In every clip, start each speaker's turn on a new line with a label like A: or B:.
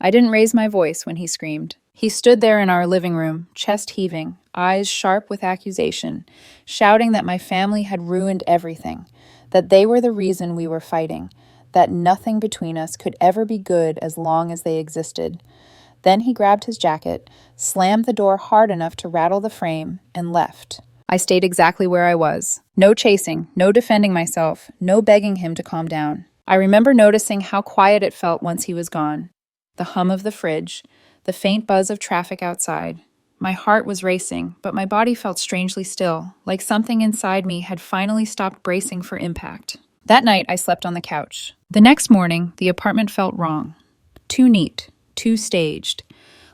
A: I didn't raise my voice when he screamed. He stood there in our living room, chest heaving, eyes sharp with accusation, shouting that my family had ruined everything, that they were the reason we were fighting, that nothing between us could ever be good as long as they existed. Then he grabbed his jacket, slammed the door hard enough to rattle the frame, and left. I stayed exactly where I was. No chasing, no defending myself, no begging him to calm down. I remember noticing how quiet it felt once he was gone. The hum of the fridge, the faint buzz of traffic outside. My heart was racing, but my body felt strangely still, like something inside me had finally stopped bracing for impact. That night, I slept on the couch. The next morning, the apartment felt wrong. Too neat, too staged.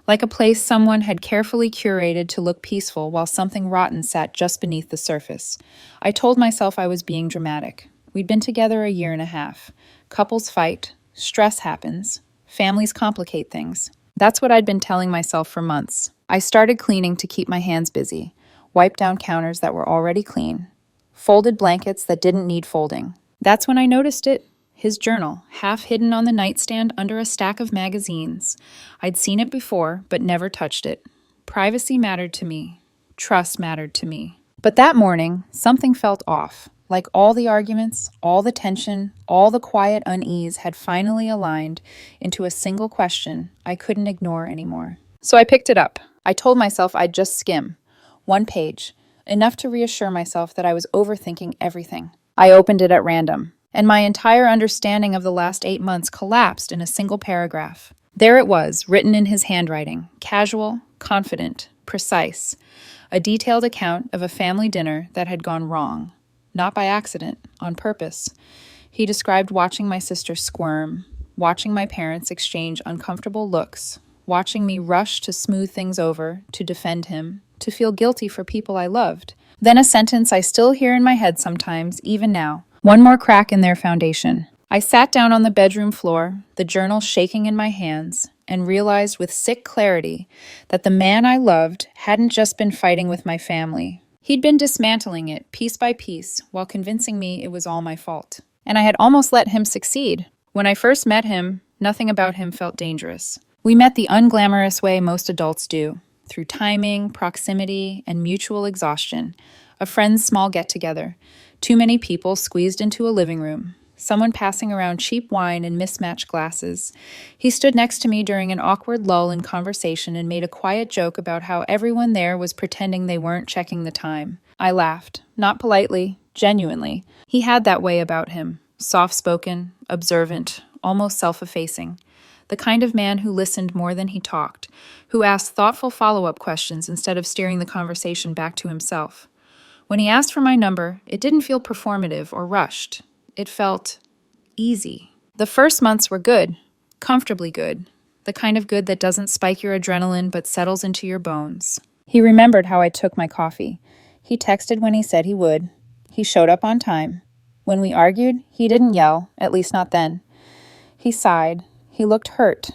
A: Like a place someone had carefully curated to look peaceful while something rotten sat just beneath the surface. I told myself I was being dramatic. We'd been together a year and a half. Couples fight, stress happens, families complicate things. That's what I'd been telling myself for months. I started cleaning to keep my hands busy, wiped down counters that were already clean, folded blankets that didn't need folding. That's when I noticed it. His journal, half hidden on the nightstand under a stack of magazines. I'd seen it before, but never touched it. Privacy mattered to me. Trust mattered to me. But that morning, something felt off. Like all the arguments, all the tension, all the quiet unease had finally aligned into a single question I couldn't ignore anymore. So I picked it up. I told myself I'd just skim. One page. Enough to reassure myself that I was overthinking everything. I opened it at random, and my entire understanding of the last 8 months collapsed in a single paragraph. There it was, written in his handwriting, casual, confident, precise. A detailed account of a family dinner that had gone wrong. Not by accident, on purpose. He described watching my sister squirm, watching my parents exchange uncomfortable looks, watching me rush to smooth things over, to defend him, to feel guilty for people I loved. Then a sentence I still hear in my head sometimes, even now. One more crack in their foundation. I sat down on the bedroom floor, the journal shaking in my hands, and realized with sick clarity that the man I loved hadn't just been fighting with my family. He'd been dismantling it piece by piece while convincing me it was all my fault. And I had almost let him succeed. When I first met him, nothing about him felt dangerous. We met the unglamorous way most adults do, through timing, proximity, and mutual exhaustion. A friend's small get-together. Too many people squeezed into a living room. Someone passing around cheap wine in mismatched glasses. He stood next to me during an awkward lull in conversation and made a quiet joke about how everyone there was pretending they weren't checking the time. I laughed, not politely, genuinely. He had that way about him, soft-spoken, observant, almost self-effacing. The kind of man who listened more than he talked, who asked thoughtful follow-up questions instead of steering the conversation back to himself. When he asked for my number, it didn't feel performative or rushed. It felt easy. The first months were good, comfortably good, the kind of good that doesn't spike your adrenaline but settles into your bones. He remembered how I took my coffee. He texted when he said he would. He showed up on time. When we argued, he didn't yell, at least not then. He sighed. He looked hurt.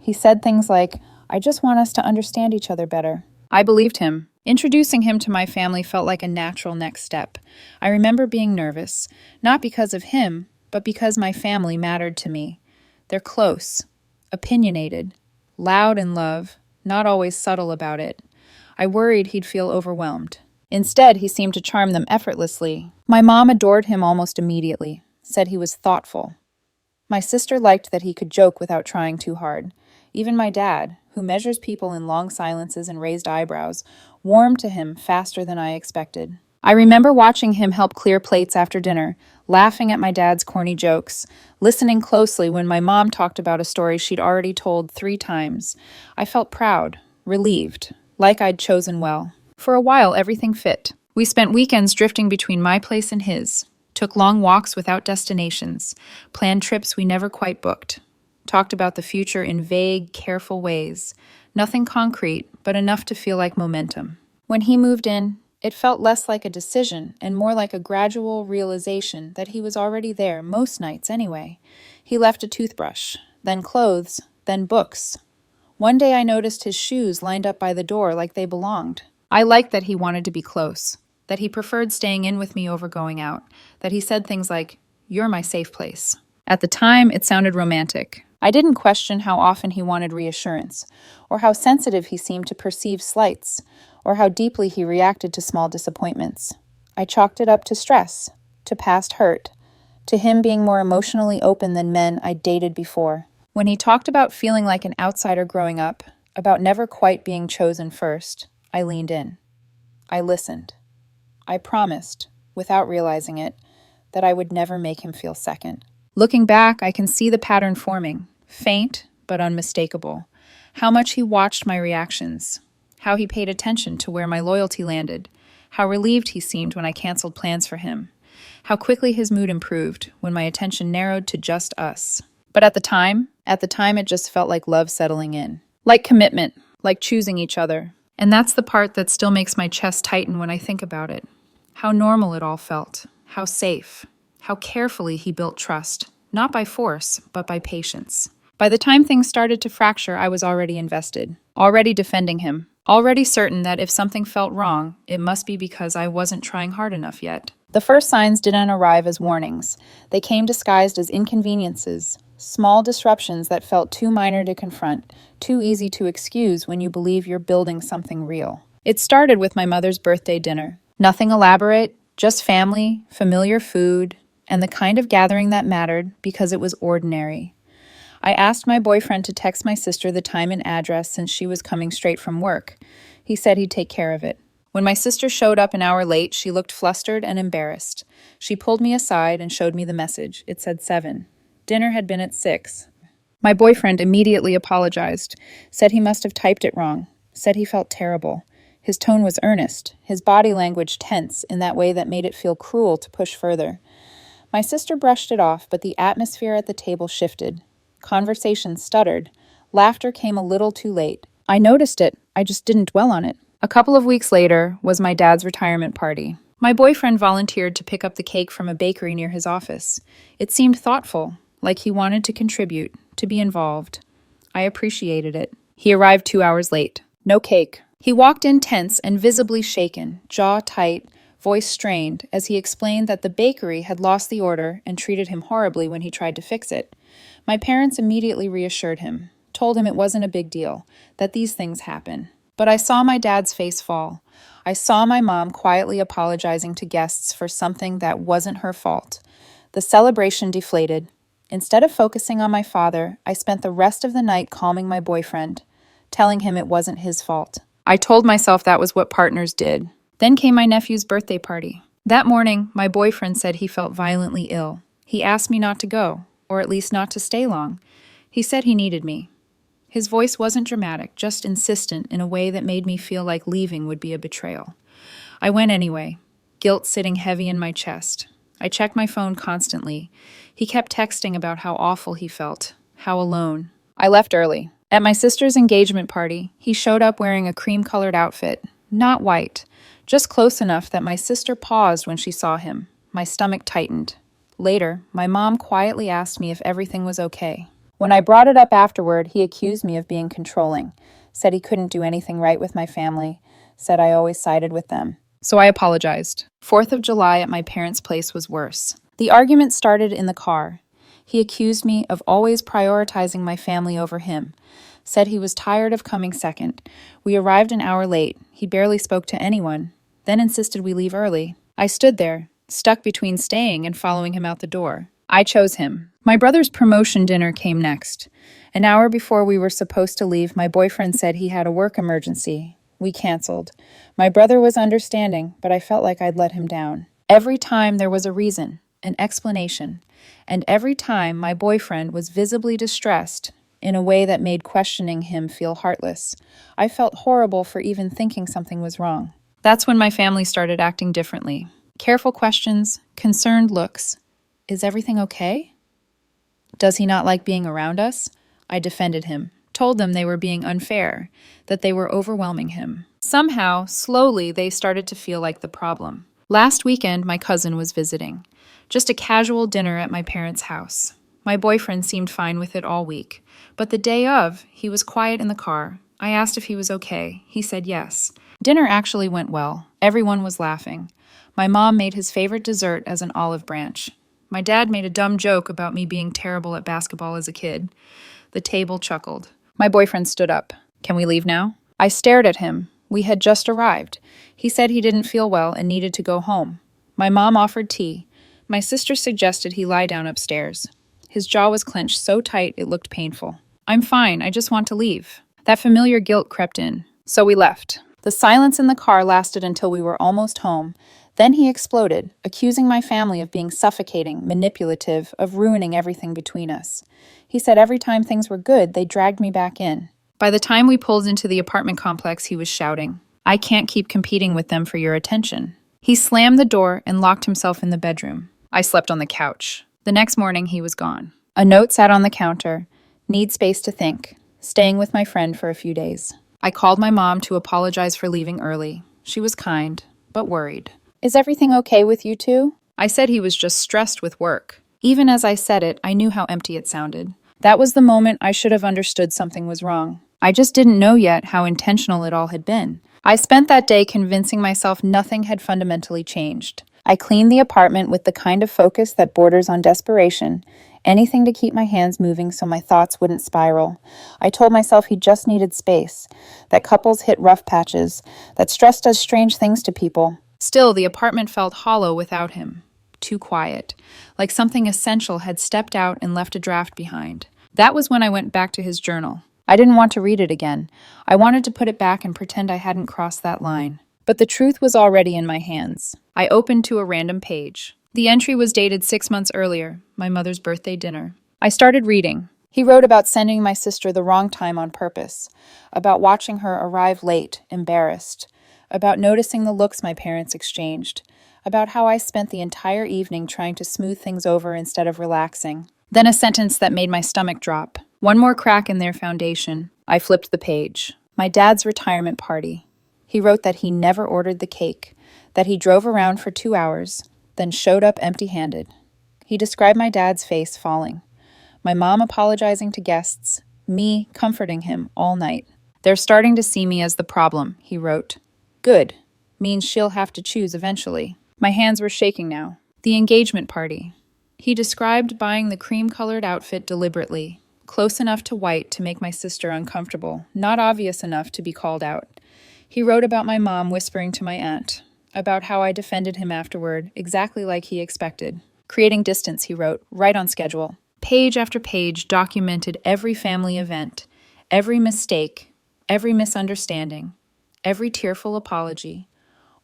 A: He said things like, "I just want us to understand each other better." I believed him. Introducing him to my family felt like a natural next step. I remember being nervous, not because of him, but because my family mattered to me. They're close, opinionated, loud in love, not always subtle about it. I worried he'd feel overwhelmed. Instead, he seemed to charm them effortlessly. My mom adored him almost immediately, said he was thoughtful. My sister liked that he could joke without trying too hard. Even my dad, who measures people in long silences and raised eyebrows, warmed to him faster than I expected. I remember watching him help clear plates after dinner, laughing at my dad's corny jokes, listening closely when my mom talked about a story she'd already told 3 times. I felt proud, relieved, like I'd chosen well. For a while, everything fit. We spent weekends drifting between my place and his, took long walks without destinations, planned trips we never quite booked, talked about the future in vague, careful ways. Nothing concrete, but enough to feel like momentum. When he moved in, it felt less like a decision and more like a gradual realization that he was already there most nights anyway. He left a toothbrush, then clothes, then books. One day I noticed his shoes lined up by the door like they belonged. I liked that he wanted to be close, that he preferred staying in with me over going out, that he said things like, "You're my safe place." At the time, it sounded romantic. I didn't question how often he wanted reassurance, or how sensitive he seemed to perceive slights, or how deeply he reacted to small disappointments. I chalked it up to stress, to past hurt, to him being more emotionally open than men I'd dated before. When he talked about feeling like an outsider growing up, about never quite being chosen first, I leaned in. I listened. I promised, without realizing it, that I would never make him feel second. Looking back, I can see the pattern forming, faint but unmistakable. How much he watched my reactions, how he paid attention to where my loyalty landed, how relieved he seemed when I canceled plans for him, how quickly his mood improved when my attention narrowed to just us. But at the time it just felt like love settling in. Like commitment, like choosing each other. And that's the part that still makes my chest tighten when I think about it. How normal it all felt, how safe, how carefully he built trust, not by force, but by patience. By the time things started to fracture, I was already invested, already defending him, already certain that if something felt wrong, it must be because I wasn't trying hard enough yet. The first signs didn't arrive as warnings. They came disguised as inconveniences, small disruptions that felt too minor to confront, too easy to excuse when you believe you're building something real. It started with my mother's birthday dinner. Nothing elaborate, just family, familiar food, and the kind of gathering that mattered because it was ordinary. I asked my boyfriend to text my sister the time and address since she was coming straight from work. He said he'd take care of it. When my sister showed up an hour late, she looked flustered and embarrassed. She pulled me aside and showed me the message. It said 7. Dinner had been at 6. My boyfriend immediately apologized, said he must have typed it wrong, said he felt terrible. His tone was earnest, his body language tense in that way that made it feel cruel to push further. My sister brushed it off, but the atmosphere at the table shifted. Conversation stuttered. Laughter came a little too late. I noticed it, I just didn't dwell on it. A couple of weeks later was my dad's retirement party. My boyfriend volunteered to pick up the cake from a bakery near his office. It seemed thoughtful, like he wanted to contribute, to be involved. I appreciated it. He arrived 2 hours late. No cake. He walked in tense and visibly shaken, jaw tight, voice strained, as he explained that the bakery had lost the order and treated him horribly when he tried to fix it. My parents immediately reassured him, told him it wasn't a big deal, that these things happen. But I saw my dad's face fall. I saw my mom quietly apologizing to guests for something that wasn't her fault. The celebration deflated. Instead of focusing on my father, I spent the rest of the night calming my boyfriend, telling him it wasn't his fault. I told myself that was what partners did. Then came my nephew's birthday party. That morning, my boyfriend said he felt violently ill. He asked me not to go, or at least not to stay long. He said he needed me. His voice wasn't dramatic, just insistent in a way that made me feel like leaving would be a betrayal. I went anyway, guilt sitting heavy in my chest. I checked my phone constantly. He kept texting about how awful he felt, how alone. I left early. At my sister's engagement party, he showed up wearing a cream-colored outfit, not white, just close enough that my sister paused when she saw him. My stomach tightened. Later, my mom quietly asked me if everything was okay. When I brought it up afterward, he accused me of being controlling, said he couldn't do anything right with my family, said I always sided with them. So I apologized. 4th of July at my parents' place was worse. The argument started in the car. He accused me of always prioritizing my family over him, said he was tired of coming second. We arrived an hour late. He barely spoke to anyone, then insisted we leave early. I stood there, stuck between staying and following him out the door. I chose him. My brother's promotion dinner came next. An hour before we were supposed to leave, my boyfriend said he had a work emergency. We canceled. My brother was understanding, but I felt like I'd let him down. Every time there was a reason, an explanation, and every time my boyfriend was visibly distressed in a way that made questioning him feel heartless. I felt horrible for even thinking something was wrong. That's when my family started acting differently. Careful questions, concerned looks. Is everything okay? Does he not like being around us? I defended him, told them they were being unfair, that they were overwhelming him. Somehow, slowly, they started to feel like the problem. Last weekend, my cousin was visiting. Just a casual dinner at my parents' house. My boyfriend seemed fine with it all week. But the day of, he was quiet in the car. I asked if he was okay. He said yes. Dinner actually went well. Everyone was laughing. My mom made his favorite dessert as an olive branch. My dad made a dumb joke about me being terrible at basketball as a kid. The table chuckled. My boyfriend stood up. Can we leave now? I stared at him. We had just arrived. He said he didn't feel well and needed to go home. My mom offered tea. My sister suggested he lie down upstairs. His jaw was clenched so tight it looked painful. I'm fine, I just want to leave. That familiar guilt crept in. So we left. The silence in the car lasted until we were almost home. Then he exploded, accusing my family of being suffocating, manipulative, of ruining everything between us. He said every time things were good, they dragged me back in. By the time we pulled into the apartment complex, he was shouting, I can't keep competing with them for your attention. He slammed the door and locked himself in the bedroom. I slept on the couch. The next morning, he was gone. A note sat on the counter. Need space to think. Staying with my friend for a few days. I called my mom to apologize for leaving early. She was kind, but worried. Is everything okay with you two? I said he was just stressed with work. Even as I said it, I knew how empty it sounded. That was the moment I should have understood something was wrong. I just didn't know yet how intentional it all had been. I spent that day convincing myself nothing had fundamentally changed. I cleaned the apartment with the kind of focus that borders on desperation, anything to keep my hands moving so my thoughts wouldn't spiral. I told myself he just needed space, that couples hit rough patches, that stress does strange things to people. Still, the apartment felt hollow without him. Too quiet, like something essential had stepped out and left a draft behind. That was when I went back to his journal. I didn't want to read it again. I wanted to put it back and pretend I hadn't crossed that line. But the truth was already in my hands. I opened to a random page. The entry was dated 6 months earlier, my mother's birthday dinner. I started reading. He wrote about sending my sister the wrong time on purpose, about watching her arrive late, embarrassed, about noticing the looks my parents exchanged, about how I spent the entire evening trying to smooth things over instead of relaxing. Then a sentence that made my stomach drop. One more crack in their foundation. I flipped the page. My dad's retirement party. He wrote that he never ordered the cake, that he drove around for 2 hours, then showed up empty-handed. He described my dad's face falling. My mom apologizing to guests, me comforting him all night. They're starting to see me as the problem, he wrote. Good. Means she'll have to choose eventually. My hands were shaking now. The engagement party. He described buying the cream-colored outfit deliberately, close enough to white to make my sister uncomfortable, not obvious enough to be called out. He wrote about my mom whispering to my aunt, about how I defended him afterward, exactly like he expected. Creating distance, he wrote, right on schedule. Page after page documented every family event, every mistake, every misunderstanding, every tearful apology,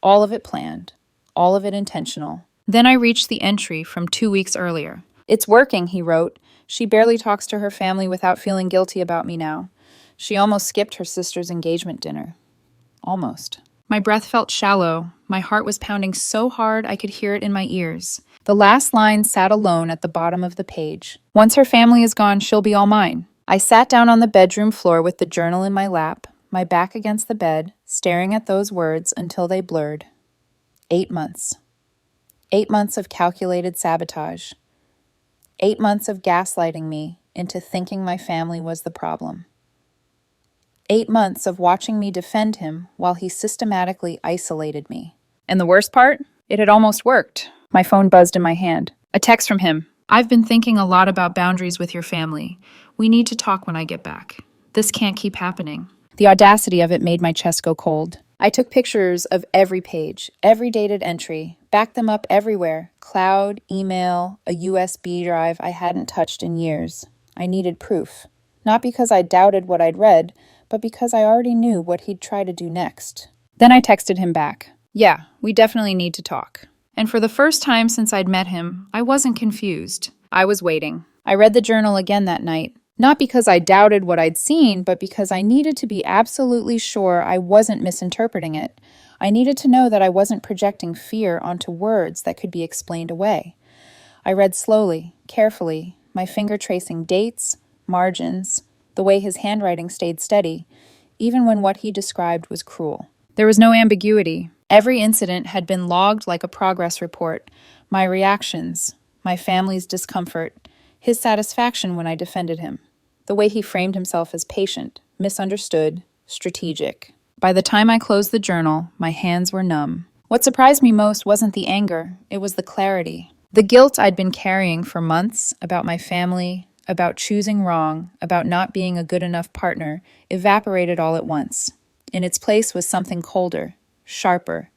A: all of it planned, all of it intentional. Then I reached the entry from 2 weeks earlier. It's working, he wrote. She barely talks to her family without feeling guilty about me now. She almost skipped her sister's engagement dinner. Almost. My breath felt shallow. My heart was pounding so hard I could hear it in my ears. The last line sat alone at the bottom of the page. Once her family is gone, she'll be all mine. I sat down on the bedroom floor with the journal in my lap, my back against the bed, staring at those words until they blurred. 8 months. 8 months of calculated sabotage. 8 months of gaslighting me into thinking my family was the problem. 8 months of watching me defend him while he systematically isolated me. And the worst part? It had almost worked. My phone buzzed in my hand. A text from him. I've been thinking a lot about boundaries with your family. We need to talk when I get back. This can't keep happening. The audacity of it made my chest go cold. I took pictures of every page, every dated entry, backed them up everywhere. Cloud, email, a USB drive I hadn't touched in years. I needed proof. Not because I doubted what I'd read, but because I already knew what he'd try to do next. Then I texted him back. Yeah, we definitely need to talk. And for the first time since I'd met him, I wasn't confused. I was waiting. I read the journal again that night. Not because I doubted what I'd seen, but because I needed to be absolutely sure I wasn't misinterpreting it. I needed to know that I wasn't projecting fear onto words that could be explained away. I read slowly, carefully, my finger tracing dates, margins, the way his handwriting stayed steady, even when what he described was cruel. There was no ambiguity. Every incident had been logged like a progress report. My reactions, my family's discomfort, his satisfaction when I defended him. The way he framed himself as patient, misunderstood, strategic. By the time I closed the journal, my hands were numb. What surprised me most wasn't the anger, it was the clarity. The guilt I'd been carrying for months about my family, about choosing wrong, about not being a good enough partner, evaporated all at once. In its place was something colder, sharper,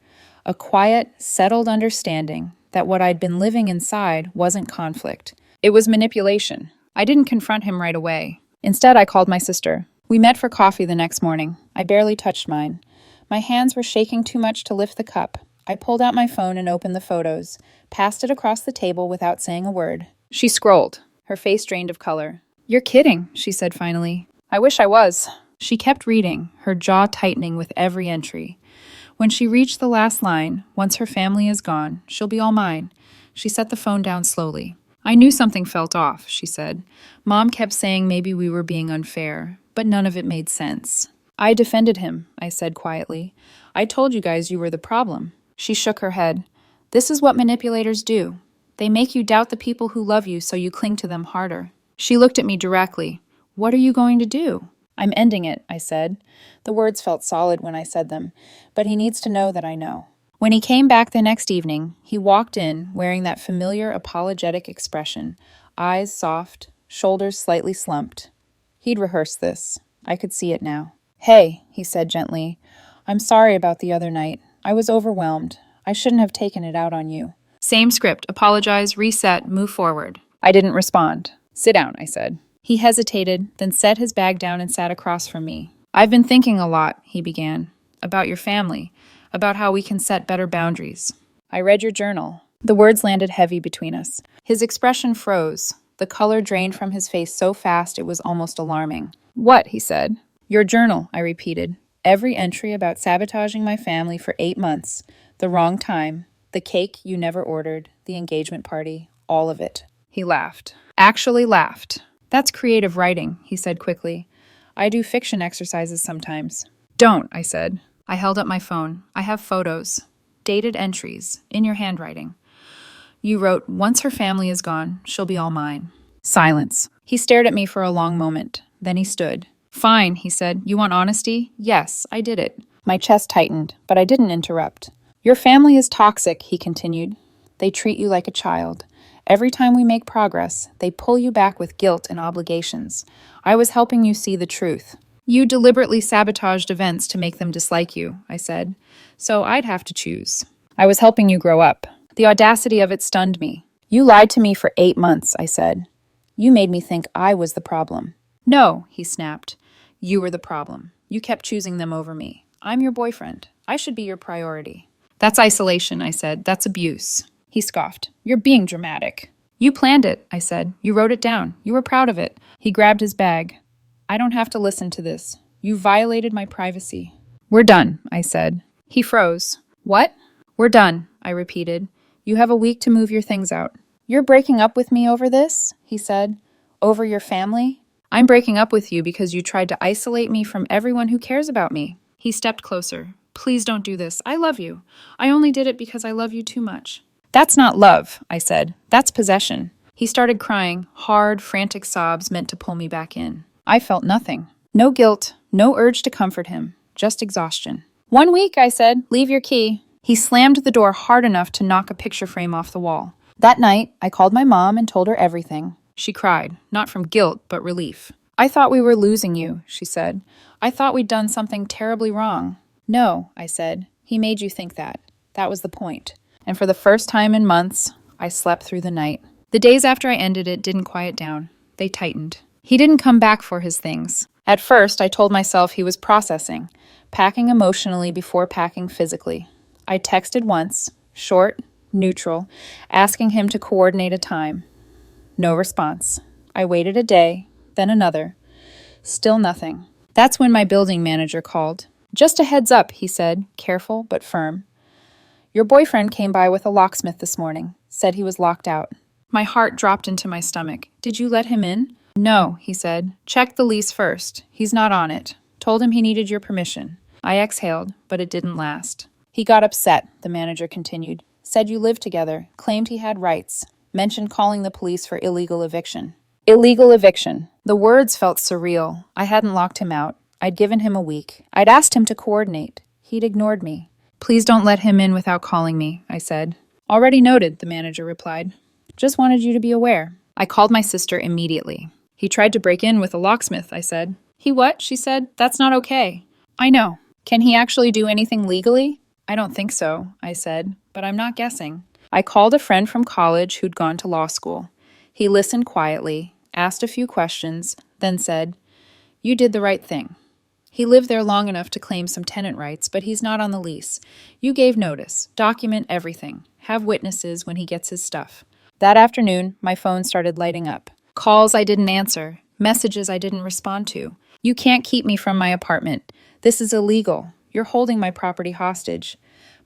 A: a quiet, settled understanding that what I'd been living inside wasn't conflict. It was manipulation. I didn't confront him right away. Instead, I called my sister. We met for coffee the next morning. I barely touched mine. My hands were shaking too much to lift the cup. I pulled out my phone and opened the photos, passed it across the table without saying a word. She scrolled, her face drained of color. "You're kidding," she said finally. "I wish I was." She kept reading, her jaw tightening with every entry. When she reached the last line, "Once her family is gone, she'll be all mine," she set the phone down slowly. "I knew something felt off," she said. "Mom kept saying maybe we were being unfair, but none of it made sense." "I defended him," I said quietly. "I told you guys you were the problem." She shook her head. "This is what manipulators do. They make you doubt the people who love you so you cling to them harder." She looked at me directly. "What are you going to do?" "I'm ending it," I said. The words felt solid when I said them, but he needs to know that I know. When he came back the next evening, he walked in wearing that familiar apologetic expression, eyes soft, shoulders slightly slumped. He'd rehearsed this. I could see it now. "Hey," he said gently, "I'm sorry about the other night. I was overwhelmed. I shouldn't have taken it out on you." Same script. Apologize, reset, move forward. I didn't respond. "Sit down," I said. He hesitated, then set his bag down and sat across from me. "I've been thinking a lot," he began, "about your family, about how we can set better boundaries. I read your journal." The words landed heavy between us. His expression froze. The color drained from his face so fast it was almost alarming. "What?" he said. "Your journal," I repeated. "Every entry about sabotaging my family for 8 months. The wrong time. The cake you never ordered. The engagement party. All of it." He laughed. Actually laughed. "That's creative writing," he said quickly. "I do fiction exercises sometimes." "Don't," I said. I held up my phone. "I have photos. Dated entries. In your handwriting. You wrote, 'Once her family is gone, she'll be all mine.'" Silence. He stared at me for a long moment. Then he stood. "Fine," he said. "You want honesty? Yes, I did it." My chest tightened, but I didn't interrupt. "Your family is toxic," he continued. "They treat you like a child. Every time we make progress, they pull you back with guilt and obligations. I was helping you see the truth. You deliberately sabotaged events to make them dislike you," I said. "So I'd have to choose. I was helping you grow up." The audacity of it stunned me. "You lied to me for 8 months," I said. "You made me think I was the problem." "No," he snapped. "You were the problem. You kept choosing them over me. I'm your boyfriend. I should be your priority." "That's isolation," I said. "That's abuse." He scoffed. "You're being dramatic." "You planned it," I said. "You wrote it down. You were proud of it." He grabbed his bag. "I don't have to listen to this. You violated my privacy." "We're done," I said. He froze. "What?" "We're done," I repeated. "You have a week to move your things out." "You're breaking up with me over this?" he said. "Over your family?" "I'm breaking up with you because you tried to isolate me from everyone who cares about me." He stepped closer. "Please don't do this. I love you. I only did it because I love you too much." "That's not love," I said. "That's possession." He started crying, hard, frantic sobs meant to pull me back in. I felt nothing. No guilt, no urge to comfort him, just exhaustion. "1 week," I said. "Leave your key." He slammed the door hard enough to knock a picture frame off the wall. That night, I called my mom and told her everything. She cried, not from guilt, but relief. "I thought we were losing you," she said. "I thought we'd done something terribly wrong." "No," I said. "He made you think that. That was the point." And for the first time in months, I slept through the night. The days after I ended it didn't quiet down. They tightened. He didn't come back for his things. At first, I told myself he was processing, packing emotionally before packing physically. I texted once, short, neutral, asking him to coordinate a time. No response. I waited a day, then another. Still nothing. That's when my building manager called. "Just a heads up," he said, careful but firm. "Your boyfriend came by with a locksmith this morning. Said he was locked out." My heart dropped into my stomach. "Did you let him in?" "No," he said. "Check the lease first. He's not on it. Told him he needed your permission." I exhaled, but it didn't last. "He got upset," the manager continued. "Said you lived together, claimed he had rights, mentioned calling the police for illegal eviction." Illegal eviction. The words felt surreal. I hadn't locked him out. I'd given him a week. I'd asked him to coordinate. He'd ignored me. "Please don't let him in without calling me," I said. "Already noted," the manager replied. Just wanted you to be aware. I called my sister immediately. He tried to break in with a locksmith, I said. He what? She said. That's not okay. I know. Can he actually do anything legally? I don't think so, I said, but I'm not guessing. I called a friend from college who'd gone to law school. He listened quietly, asked a few questions, then said, "You did the right thing. He lived there long enough to claim some tenant rights, but he's not on the lease. You gave notice. Document everything. Have witnesses when he gets his stuff." That afternoon, my phone started lighting up. Calls I didn't answer, messages I didn't respond to. "You can't keep me from my apartment. This is illegal. You're holding my property hostage.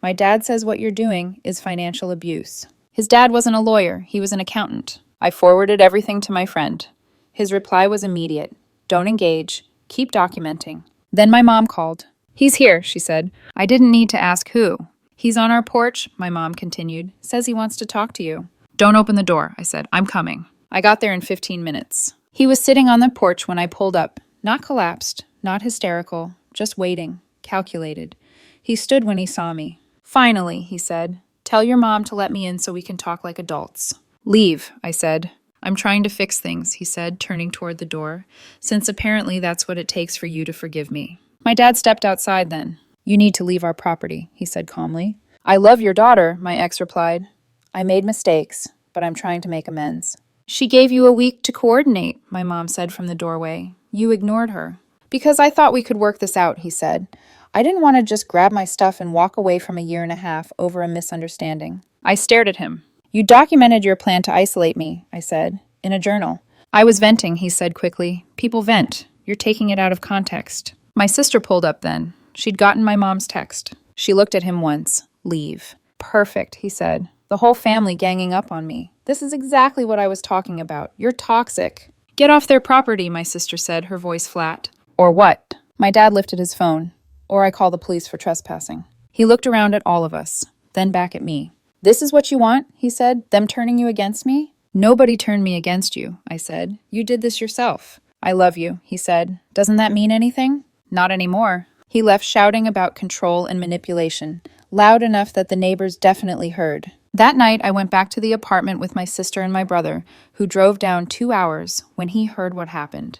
A: My dad says what you're doing is financial abuse." His dad wasn't a lawyer, he was an accountant. I forwarded everything to my friend. His reply was immediate. "Don't engage. Keep documenting." Then my mom called. "He's here," she said. I didn't need to ask who. "He's on our porch," my mom continued. "Says he wants to talk to you." "Don't open the door," I said. "I'm coming." I got there in 15 minutes. He was sitting on the porch when I pulled up. Not collapsed, not hysterical, just waiting, calculated. He stood when he saw me. "Finally," he said. "Tell your mom to let me in so we can talk like adults." "Leave," I said. "I'm trying to fix things," he said, turning toward the door, "since apparently that's what it takes for you to forgive me." My dad stepped outside then. "You need to leave our property," he said calmly. "I love your daughter," my ex replied. "I made mistakes, but I'm trying to make amends." "She gave you a week to coordinate," my mom said from the doorway. "You ignored her." "Because I thought we could work this out," he said. "I didn't want to just grab my stuff and walk away from a year and a half over a misunderstanding." I stared at him. "You documented your plan to isolate me," I said, "in a journal." "I was venting," he said quickly. "People vent. You're taking it out of context." My sister pulled up then. She'd gotten my mom's text. She looked at him once. "Leave." "Perfect," he said. "The whole family ganging up on me. This is exactly what I was talking about. You're toxic." "Get off their property," my sister said, her voice flat. "Or what?" My dad lifted his phone. "Or I call the police for trespassing." He looked around at all of us, then back at me. "This is what you want?" he said. "Them turning you against me?" "Nobody turned me against you," I said. "You did this yourself." "I love you," he said. "Doesn't that mean anything?" "Not anymore." He left shouting about control and manipulation, loud enough that the neighbors definitely heard. That night, I went back to the apartment with my sister and my brother, who drove down 2 hours when he heard what happened.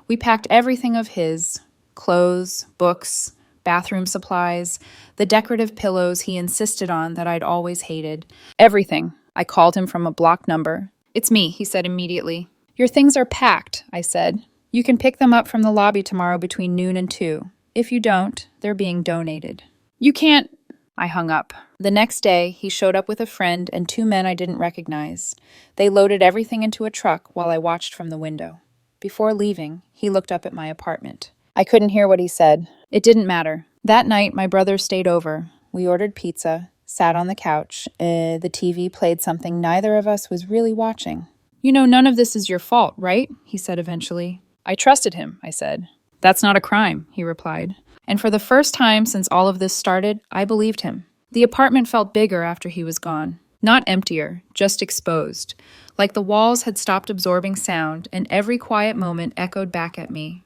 A: We packed everything of his, clothes, books, bathroom supplies, the decorative pillows he insisted on that I'd always hated. Everything. I called him from a blocked number. "It's me," he said immediately. "Your things are packed," I said. "You can pick them up from the lobby tomorrow between noon and 2. If you don't, they're being donated." "You can't—" I hung up. The next day, he showed up with a friend and 2 men I didn't recognize. They loaded everything into a truck while I watched from the window. Before leaving, he looked up at my apartment. I couldn't hear what he said. It didn't matter. That night, my brother stayed over. We ordered pizza, sat on the couch. The TV played something neither of us was really watching. "You know, none of this is your fault, right?" he said eventually. "I trusted him," I said. "That's not a crime," he replied. And for the first time since all of this started, I believed him. The apartment felt bigger after he was gone. Not emptier, just exposed. Like the walls had stopped absorbing sound, and every quiet moment echoed back at me.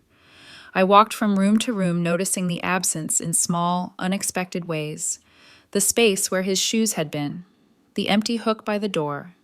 A: I walked from room to room, noticing the absence in small, unexpected ways. The space where his shoes had been. The empty hook by the door.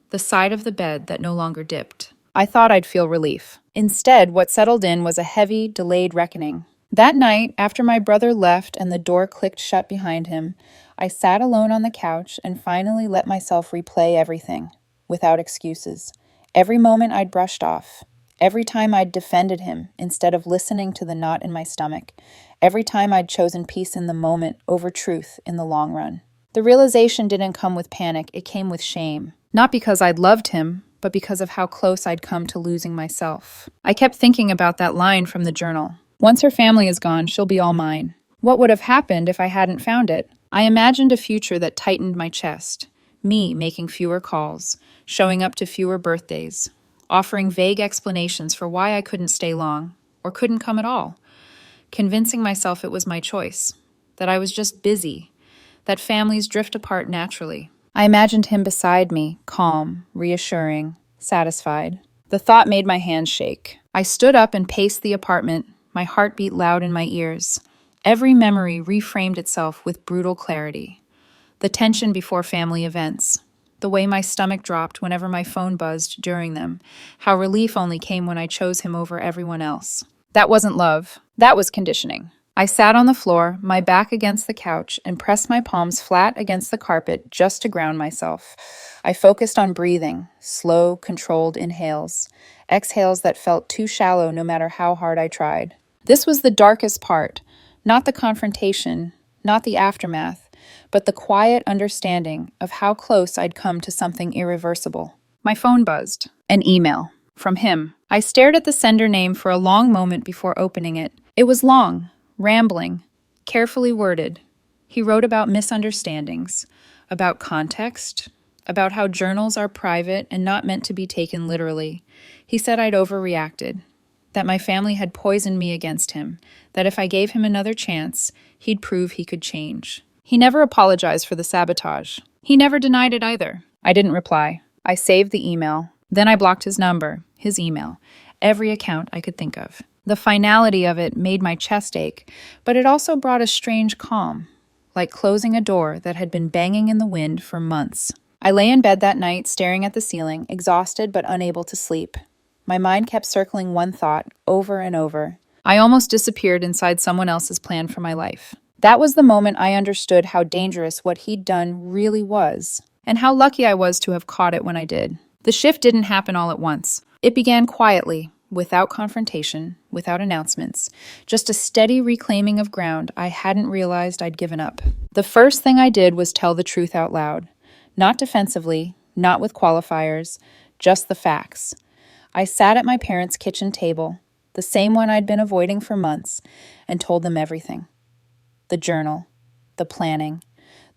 A: The side of the bed that no longer dipped. I thought I'd feel relief. Instead, what settled in was a heavy, delayed reckoning. That night, after my brother left and the door clicked shut behind him, I sat alone on the couch and finally let myself replay everything, without excuses. Every moment I'd brushed off. Every time I'd defended him instead of listening to the knot in my stomach. Every time I'd chosen peace in the moment over truth in the long run. The realization didn't come with panic, it came with shame. Not because I'd loved him, but because of how close I'd come to losing myself. I kept thinking about that line from the journal. "Once her family is gone, she'll be all mine." What would have happened if I hadn't found it? I imagined a future that tightened my chest. Me making fewer calls, showing up to fewer birthdays, offering vague explanations for why I couldn't stay long, or couldn't come at all. Convincing myself it was my choice, that I was just busy, that families drift apart naturally. I imagined him beside me, calm, reassuring, satisfied. The thought made my hands shake. I stood up and paced the apartment, my heart beat loud in my ears. Every memory reframed itself with brutal clarity. The tension before family events. the way my stomach dropped whenever my phone buzzed during them, how relief only came when I chose him over everyone else. That wasn't love. That was conditioning. I sat on the floor, my back against the couch, and pressed my palms flat against the carpet just to ground myself. I focused on breathing, slow, controlled inhales, exhales that felt too shallow no matter how hard I tried. This was the darkest part, not the confrontation, not the aftermath, but the quiet understanding of how close I'd come to something irreversible. My phone buzzed. An email. From him. I stared at the sender name for a long moment before opening it. It was long, rambling, carefully worded. He wrote about misunderstandings, about context, about how journals are private and not meant to be taken literally. He said I'd overreacted, that my family had poisoned me against him, that if I gave him another chance, he'd prove he could change. He never apologized for the sabotage. He never denied it either. I didn't reply. I saved the email. Then I blocked his number, his email, every account I could think of. The finality of it made my chest ache, but it also brought a strange calm, like closing a door that had been banging in the wind for months. I lay in bed that night, staring at the ceiling, exhausted but unable to sleep. My mind kept circling one thought over and over. I almost disappeared inside someone else's plan for my life. That was the moment I understood how dangerous what he'd done really was, and how lucky I was to have caught it when I did. The shift didn't happen all at once. It began quietly, without confrontation, without announcements, just a steady reclaiming of ground I hadn't realized I'd given up. The first thing I did was tell the truth out loud. Not defensively, not with qualifiers, just the facts. I sat at my parents' kitchen table, the same one I'd been avoiding for months, and told them everything. The journal, the planning,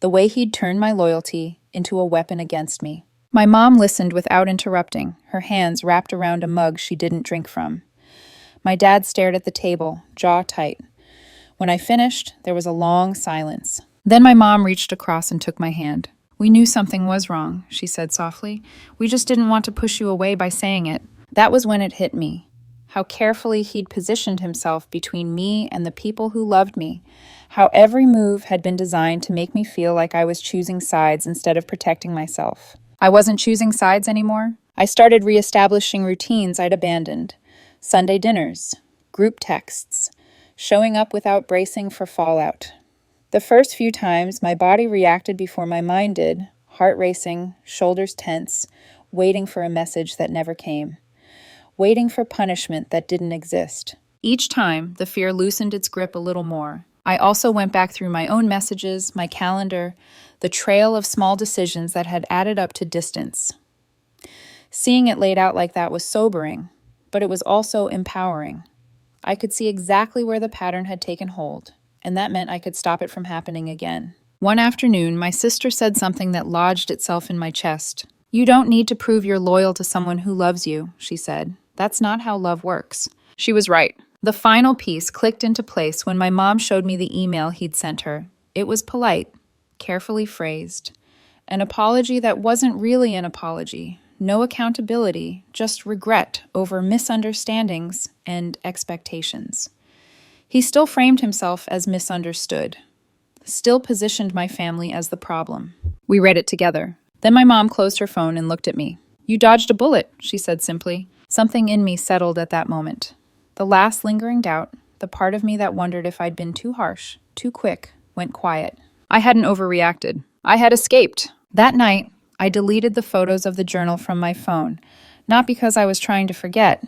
A: the way he'd turned my loyalty into a weapon against me. My mom listened without interrupting, her hands wrapped around a mug she didn't drink from. My dad stared at the table, jaw tight. When I finished, there was a long silence. Then my mom reached across and took my hand. "We knew something was wrong," she said softly. "We just didn't want to push you away by saying it." That was when it hit me. How carefully he'd positioned himself between me and the people who loved me. How every move had been designed to make me feel like I was choosing sides instead of protecting myself. I wasn't choosing sides anymore. I started reestablishing routines I'd abandoned. Sunday dinners, group texts, showing up without bracing for fallout. The first few times, my body reacted before my mind did, heart racing, shoulders tense, waiting for a message that never came. Waiting for punishment that didn't exist. Each time, the fear loosened its grip a little more. I also went back through my own messages, my calendar, the trail of small decisions that had added up to distance. Seeing it laid out like that was sobering, but it was also empowering. I could see exactly where the pattern had taken hold, and that meant I could stop it from happening again. One afternoon, my sister said something that lodged itself in my chest. "You don't need to prove you're loyal to someone who loves you," she said. "That's not how love works." She was right. The final piece clicked into place when my mom showed me the email he'd sent her. It was polite, carefully phrased. An apology that wasn't really an apology. No accountability, just regret over misunderstandings and expectations. He still framed himself as misunderstood. Still positioned my family as the problem. We read it together. Then my mom closed her phone and looked at me. "You dodged a bullet," she said simply. Something in me settled at that moment. The last lingering doubt, the part of me that wondered if I'd been too harsh, too quick, went quiet. I hadn't overreacted. I had escaped. That night, I deleted the photos of the journal from my phone, not because I was trying to forget,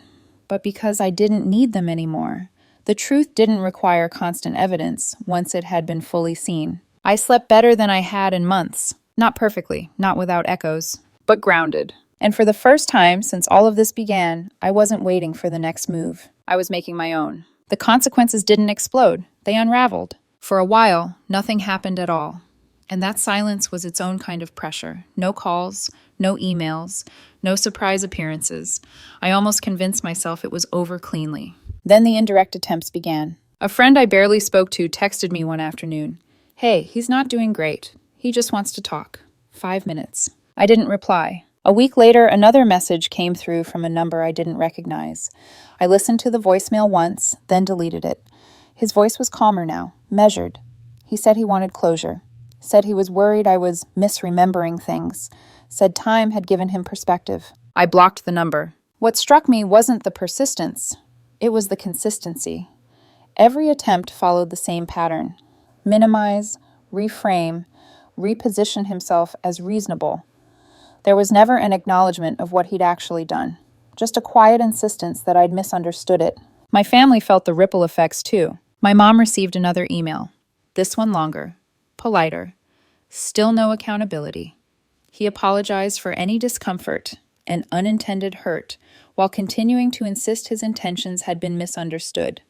A: but because I didn't need them anymore. The truth didn't require constant evidence once it had been fully seen. I slept better than I had in months. Not perfectly, not without echoes, but grounded. And for the first time since all of this began, I wasn't waiting for the next move. I was making my own. The consequences didn't explode. They unraveled. For a while, nothing happened at all. And that silence was its own kind of pressure. No calls, no emails, no surprise appearances. I almost convinced myself it was over cleanly. Then the indirect attempts began. A friend I barely spoke to texted me one afternoon. "Hey, he's not doing great. He just wants to talk. 5 minutes." I didn't reply. A week later, another message came through from a number I didn't recognize. I listened to the voicemail once, then deleted it. His voice was calmer now, measured. He said he wanted closure. Said he was worried I was misremembering things. said time had given him perspective. I blocked the number. What struck me wasn't the persistence, it was the consistency. Every attempt followed the same pattern: minimize, reframe, reposition himself as reasonable. There was never an acknowledgement of what he'd actually done, just a quiet insistence that I'd misunderstood it. My family felt the ripple effects too. My mom received another email, this one longer, politer, still no accountability. He apologized for any discomfort and unintended hurt while continuing to insist his intentions had been misunderstood.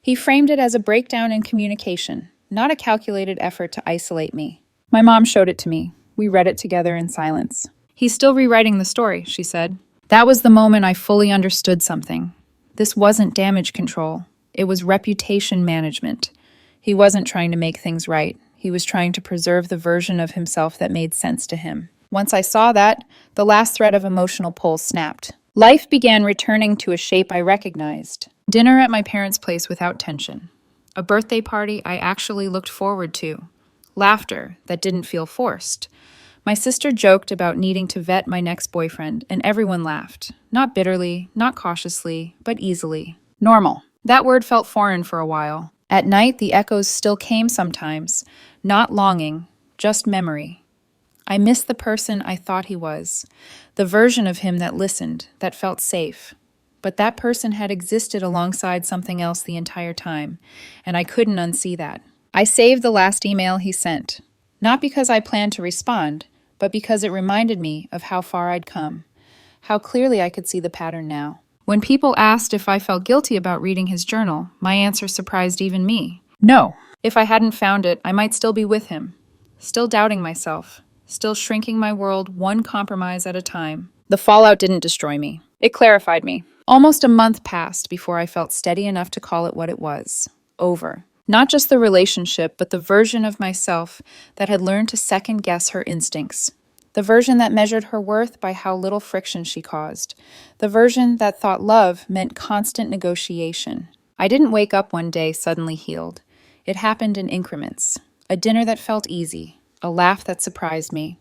A: He framed it as a breakdown in communication, not a calculated effort to isolate me. My mom showed it to me. We read it together in silence. He's still rewriting the story, she said. That was the moment I fully understood something. This wasn't damage control. It was reputation management. He wasn't trying to make things right. He was trying to preserve the version of himself that made sense to him. Once I saw that, the last thread of emotional pull snapped. Life began returning to a shape I recognized. Dinner at my parents' place without tension. A birthday party I actually looked forward to. Laughter that didn't feel forced. My sister joked about needing to vet my next boyfriend, and everyone laughed. Not bitterly, not cautiously, but easily. Normal. That word felt foreign for a while. At night, the echoes still came sometimes. Not longing, just memory. I missed the person I thought he was. The version of him that listened, that felt safe. But that person had existed alongside something else the entire time, and I couldn't unsee that. I saved the last email he sent. Not because I planned to respond, but because it reminded me of how far I'd come. How clearly I could see the pattern now. When people asked if I felt guilty about reading his journal, my answer surprised even me. No. If I hadn't found it, I might still be with him. Still doubting myself. Still shrinking my world one compromise at a time. The fallout didn't destroy me. It clarified me. Almost a month passed before I felt steady enough to call it what it was. Over. Not just the relationship, but the version of myself that had learned to second-guess her instincts. The version that measured her worth by how little friction she caused. The version that thought love meant constant negotiation. I didn't wake up one day suddenly healed. It happened in increments. A dinner that felt easy. A laugh that surprised me.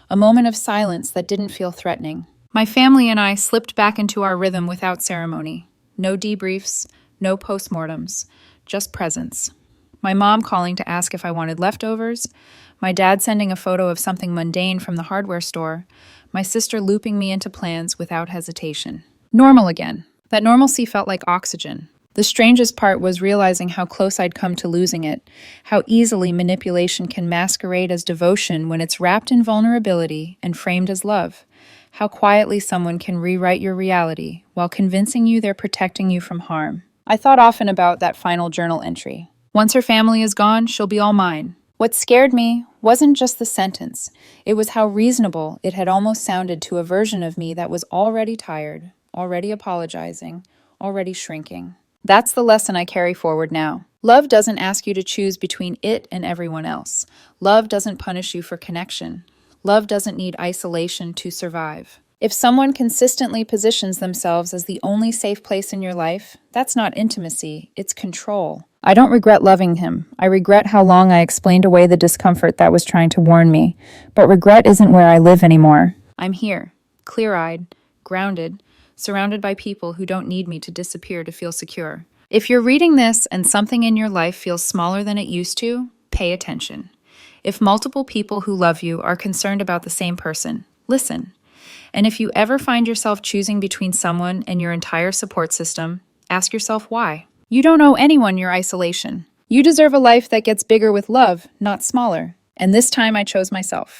A: A moment of silence that didn't feel threatening. My family and I slipped back into our rhythm without ceremony. No debriefs, no postmortems, just presence. My mom calling to ask if I wanted leftovers, my dad sending a photo of something mundane from the hardware store, my sister looping me into plans without hesitation. Normal again. That normalcy felt like oxygen. The strangest part was realizing how close I'd come to losing it, how easily manipulation can masquerade as devotion when it's wrapped in vulnerability and framed as love, how quietly someone can rewrite your reality while convincing you they're protecting you from harm. I thought often about that final journal entry. Once her family is gone, she'll be all mine. What scared me wasn't just the sentence, it was how reasonable it had almost sounded to a version of me that was already tired, already apologizing, already shrinking. That's the lesson I carry forward now. Love doesn't ask you to choose between it and everyone else. Love doesn't punish you for connection. Love doesn't need isolation to survive. If someone consistently positions themselves as the only safe place in your life, that's not intimacy, it's control. I don't regret loving him. I regret how long I explained away the discomfort that was trying to warn me. But regret isn't where I live anymore. I'm here, clear-eyed, grounded, surrounded by people who don't need me to disappear to feel secure. If you're reading this and something in your life feels smaller than it used to, pay attention. If multiple people who love you are concerned about the same person, listen. And if you ever find yourself choosing between someone and your entire support system, ask yourself why. You don't owe anyone your isolation. You deserve a life that gets bigger with love, not smaller. And this time I chose myself.